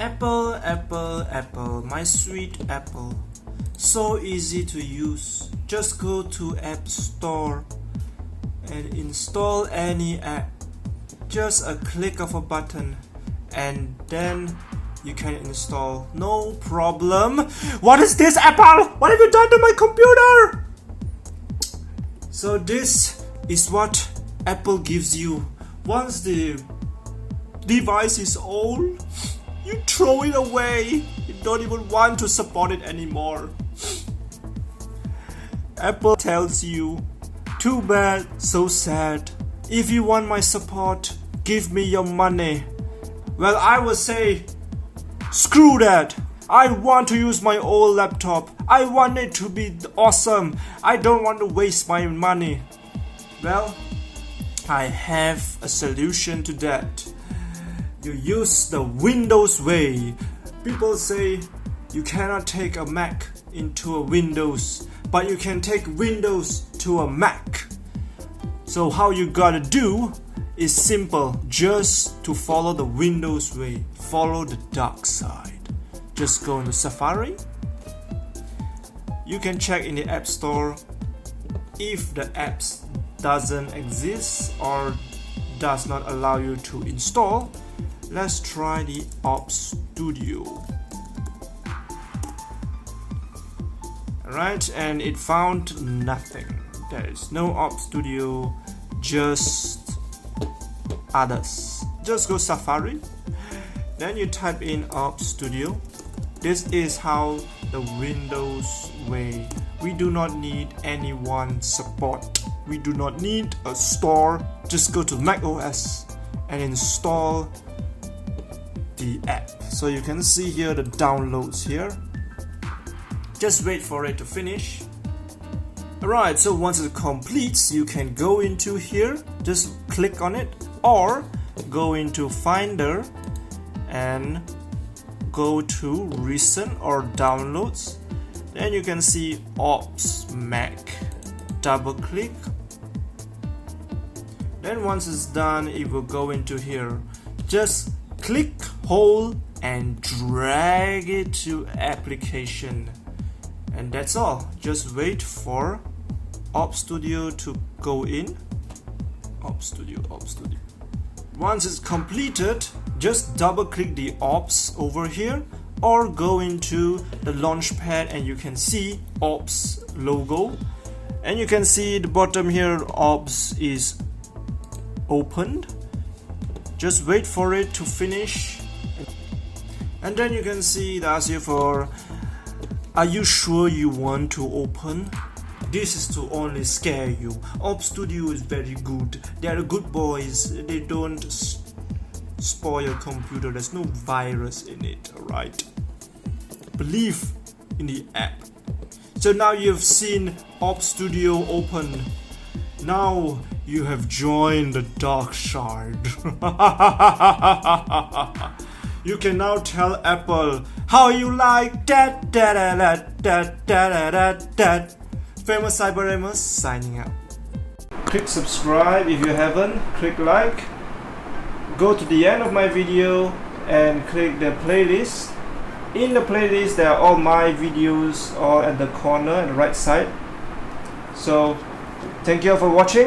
Apple, apple, apple, my sweet apple. So easy to use. Just go to App Store and install any app. Just a click of a button and then you can install. No problem. What is this, Apple? What have you done to my computer? So this is what Apple gives you. Once the device is old, you throw it away. You don't even want to support it anymore. Apple tells you, too bad, so sad. If you want my support, give me your money. Well, I would say, screw that. I want to use my old laptop. I want it to be awesome. I don't want to waste my money. Well, I have a solution to that. You use the Windows way. People say you cannot take a Mac into a Windows, but you can take Windows to a Mac. So how you gotta do is simple. Just to follow the Windows way. Follow the dark side. Just go into Safari. You can check in the App Store if the apps doesn't exist or does not allow you to install. Let's try the Op Studio. Alright, and it found nothing. There is no Op Studio, just others. Just go Safari, then you type in Op Studio. This is how the Windows way. We do not need anyone support. We do not need a store. Just go to Mac OS and install the app. So you can see here the downloads here. Just wait for it to finish. Alright, so once it completes, you can go into here, just click on it, or go into Finder and go to Recent or Downloads. Then you can see Ops Mac. Double click. Then once it's done, it will go into here. Just click, hold, and drag it to application. And that's all. Just wait for Op Studio to go in. Op Studio. Once it's completed, just double click the Ops over here or go into the Launchpad and you can see Ops logo. And you can see the bottom here, Ops is opened. Just wait for it to finish. And then you can see it asks you for, are you sure you want to open? This is to only scare you. Op Studio is very good. They are good boys. They don't spoil your computer. There's no virus in it, alright? Believe in the app. So now you've seen Op Studio open. Now you have joined the dark side. You can now tell Apple how you like that. Famous Cyber Amos signing out. Click subscribe if you haven't. Click like. Go to the end of my video and click the playlist. In the playlist there are all my videos all at the corner at the right side. So thank you all for watching.